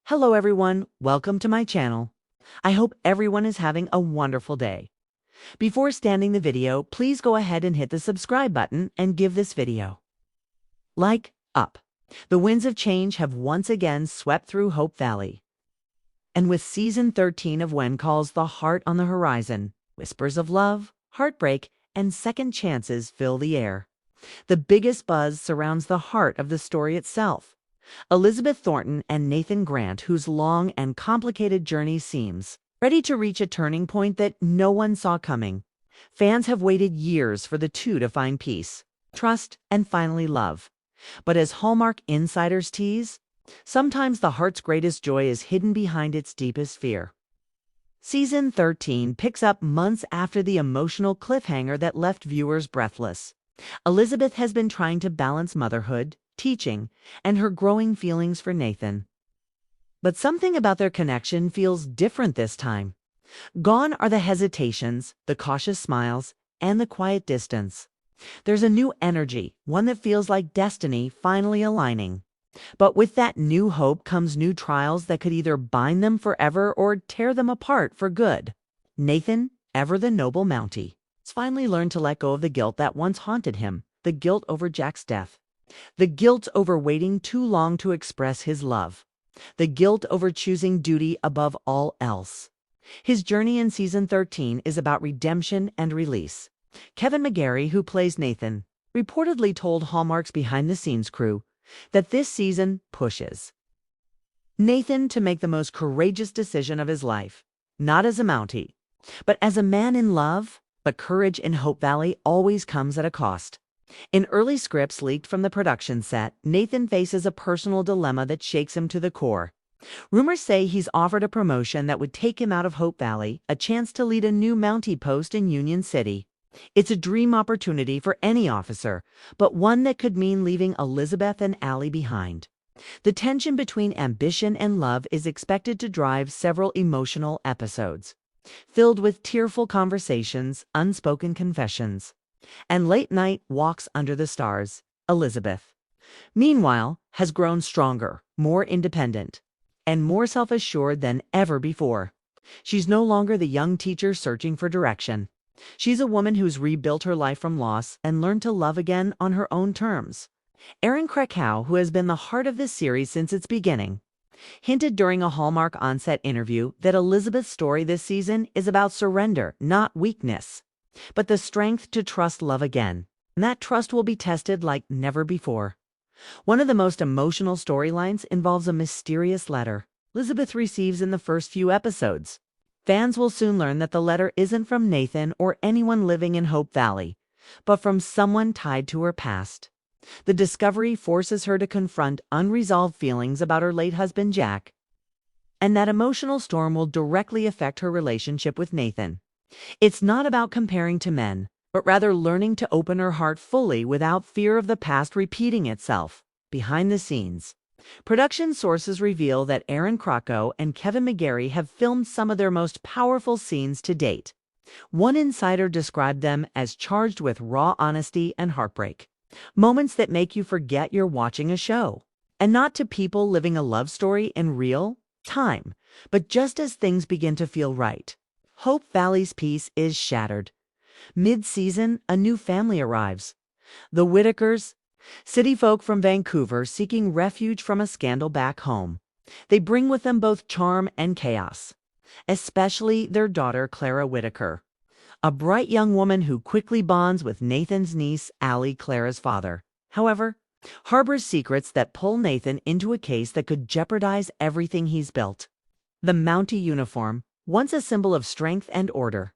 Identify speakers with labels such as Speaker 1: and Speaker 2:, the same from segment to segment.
Speaker 1: Hello everyone, welcome to my channel. I hope everyone is having a wonderful day. Before starting the video, please go ahead and hit the subscribe button and give this video like up. The winds of change have once again swept through Hope Valley. And with season 13 of When Calls the Heart on the horizon, whispers of love, heartbreak, and second chances fill the air. The biggest buzz surrounds the heart of the story itself. Elizabeth Thornton and Nathan Grant, whose long and complicated journey seems ready to reach a turning point that no one saw coming. Fans have waited years for the two to find peace, trust, and finally love. But as Hallmark insiders tease, sometimes the heart's greatest joy is hidden behind its deepest fear. Season 13 picks up months after the emotional cliffhanger that left viewers breathless. Elizabeth has been trying to balance motherhood, teaching, and her growing feelings for Nathan. But something about their connection feels different this time. Gone are the hesitations, the cautious smiles, and the quiet distance. There's a new energy, one that feels like destiny finally aligning. But with that new hope comes new trials that could either bind them forever or tear them apart for good. Nathan, ever the noble Mountie, has finally learned to let go of the guilt that once haunted him, the guilt over Jack's death. The guilt over waiting too long to express his love. The guilt over choosing duty above all else. His journey in season 13 is about redemption and release. Kevin McGarry, who plays Nathan, reportedly told Hallmark's behind-the-scenes crew that this season pushes Nathan to make the most courageous decision of his life, not as a Mountie, but as a man in love. But courage in Hope Valley always comes at a cost. In early scripts leaked from the production set, Nathan faces a personal dilemma that shakes him to the core. Rumors say he's offered a promotion that would take him out of Hope Valley, a chance to lead a new Mountie post in Union City. It's a dream opportunity for any officer, but one that could mean leaving Elizabeth and Allie behind. The tension between ambition and love is expected to drive several emotional episodes, filled with tearful conversations, unspoken confessions, and late-night walks under the stars. Elizabeth, meanwhile, has grown stronger, more independent, and more self-assured than ever before. She's no longer the young teacher searching for direction. She's a woman who's rebuilt her life from loss and learned to love again on her own terms. Aaron Krakow, who has been the heart of this series since its beginning, hinted during a Hallmark on-set interview that Elizabeth's story this season is about surrender, not weakness, but the strength to trust love again. And that trust will be tested like never before. One of the most emotional storylines involves a mysterious letter Elizabeth receives in the first few episodes. Fans will soon learn that the letter isn't from Nathan or anyone living in Hope Valley, but from someone tied to her past. The discovery forces her to confront unresolved feelings about her late husband Jack, and that emotional storm will directly affect her relationship with Nathan. It's not about comparing to men, but rather learning to open her heart fully without fear of the past repeating itself. Behind the scenes, production sources reveal that Aaron Krakow and Kevin McGarry have filmed some of their most powerful scenes to date. One insider described them as charged with raw honesty and heartbreak. Moments that make you forget you're watching a show. And not to people living a love story in real time, but just as things begin to feel right. Hope Valley's peace is shattered. Mid-season, a new family arrives. The Whitakers, city folk from Vancouver seeking refuge from a scandal back home. They bring with them both charm and chaos, especially their daughter Clara Whitaker, a bright young woman who quickly bonds with Nathan's niece, Allie, Clara's father. However, harbors secrets that pull Nathan into a case that could jeopardize everything he's built. The Mountie uniform, once a symbol of strength and order,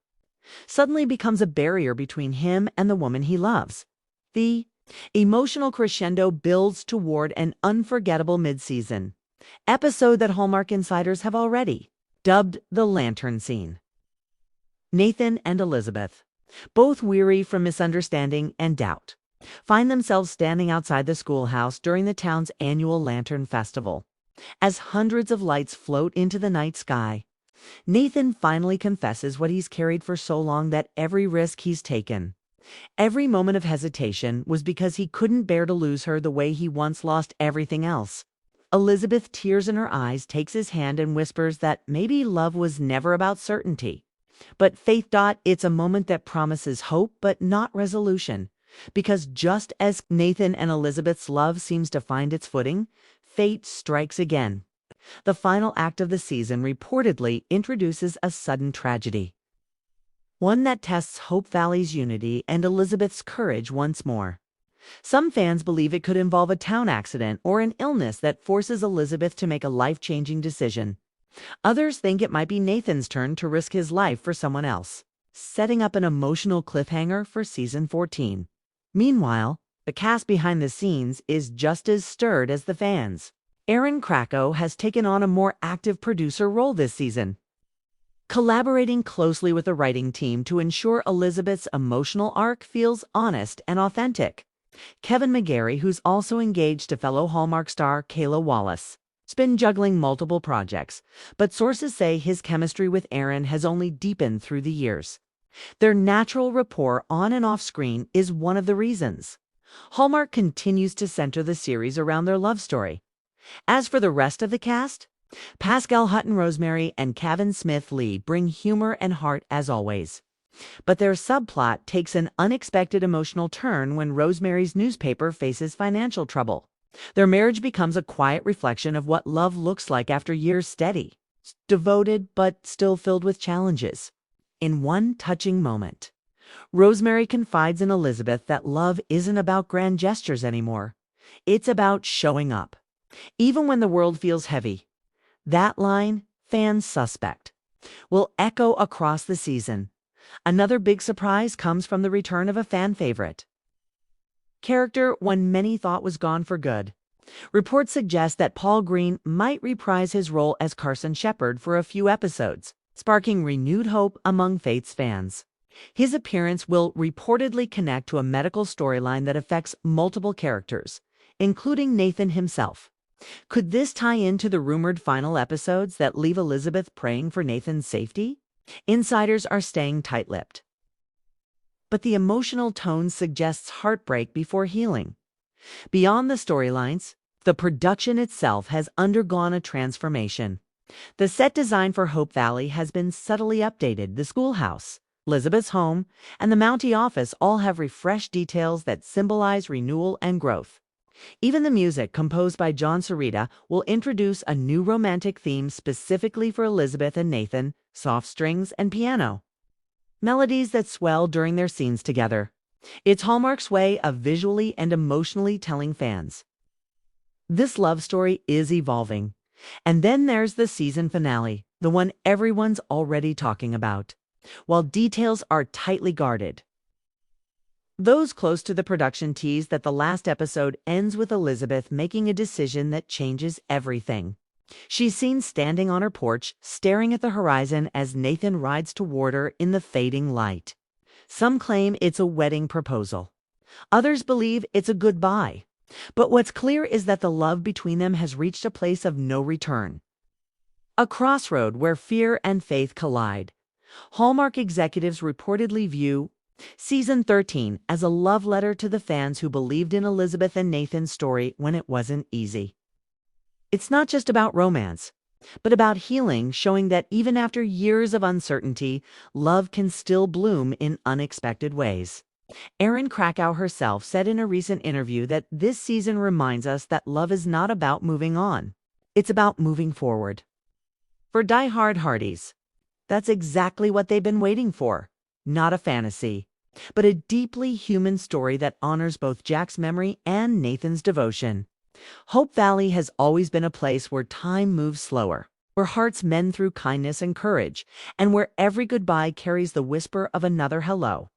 Speaker 1: suddenly becomes a barrier between him and the woman he loves. The emotional crescendo builds toward an unforgettable mid-season episode that Hallmark insiders have already dubbed the Lantern Scene. Nathan and Elizabeth, both weary from misunderstanding and doubt, find themselves standing outside the schoolhouse during the town's annual Lantern Festival. As hundreds of lights float into the night sky, Nathan finally confesses what he's carried for so long, that every risk he's taken, every moment of hesitation, was because he couldn't bear to lose her the way he once lost everything else. Elizabeth, tears in her eyes, takes his hand and whispers that maybe love was never about certainty. But Faith. It's a moment that promises hope but not resolution. Because just as Nathan and Elizabeth's love seems to find its footing, fate strikes again. The final act of the season reportedly introduces a sudden tragedy. One that tests Hope Valley's unity and Elizabeth's courage once more. Some fans believe it could involve a town accident or an illness that forces Elizabeth to make a life-changing decision. Others think it might be Nathan's turn to risk his life for someone else, setting up an emotional cliffhanger for season 14. Meanwhile, the cast behind the scenes is just as stirred as the fans. Aaron Krakow has taken on a more active producer role this season, collaborating closely with the writing team to ensure Elizabeth's emotional arc feels honest and authentic. Kevin McGarry, who's also engaged to fellow Hallmark star Kayla Wallace, has been juggling multiple projects, but sources say his chemistry with Aaron has only deepened through the years. Their natural rapport on and off screen is one of the reasons. Hallmark continues to center the series around their love story. As for the rest of the cast, Pascal Hutton Rosemary and Kevin Smith Lee bring humor and heart as always. But their subplot takes an unexpected emotional turn when Rosemary's newspaper faces financial trouble. Their marriage becomes a quiet reflection of what love looks like after years steady, devoted but still filled with challenges. In one touching moment, Rosemary confides in Elizabeth that love isn't about grand gestures anymore. It's about showing up, even when the world feels heavy. That line, fans suspect, will echo across the season. Another big surprise comes from the return of a fan favorite. Character one many thought was gone for good. Reports suggest that Paul Green might reprise his role as Carson Shepherd for a few episodes, sparking renewed hope among Faith's fans. His appearance will reportedly connect to a medical storyline that affects multiple characters, including Nathan himself. Could this tie into the rumored final episodes that leave Elizabeth praying for Nathan's safety? Insiders are staying tight-lipped. But the emotional tone suggests heartbreak before healing. Beyond the storylines, the production itself has undergone a transformation. The set design for Hope Valley has been subtly updated. The schoolhouse, Elizabeth's home, and the Mountie office all have refreshed details that symbolize renewal and growth. Even the music, composed by John Sarita, will introduce a new romantic theme specifically for Elizabeth and Nathan, soft strings and piano. Melodies that swell during their scenes together. It's Hallmark's way of visually and emotionally telling fans. This love story is evolving. And then there's the season finale, the one everyone's already talking about, while details are tightly guarded. Those close to the production tease that the last episode ends with Elizabeth making a decision that changes everything. She's seen standing on her porch, staring at the horizon as Nathan rides toward her in the fading light. Some claim it's a wedding proposal. Others believe it's a goodbye. But what's clear is that the love between them has reached a place of no return. A crossroad where fear and faith collide. Hallmark executives reportedly view Season 13 as a love letter to the fans who believed in Elizabeth and Nathan's story when it wasn't easy. It's not just about romance, but about healing, showing that even after years of uncertainty, love can still bloom in unexpected ways. Erin Krakow herself said in a recent interview that this season reminds us that love is not about moving on. It's about moving forward. For die-hard Hardies, that's exactly what they've been waiting for. Not a fantasy, but a deeply human story that honors both Jack's memory and Nathan's devotion. Hope Valley has always been a place where time moves slower, where hearts mend through kindness and courage, and where every goodbye carries the whisper of another hello.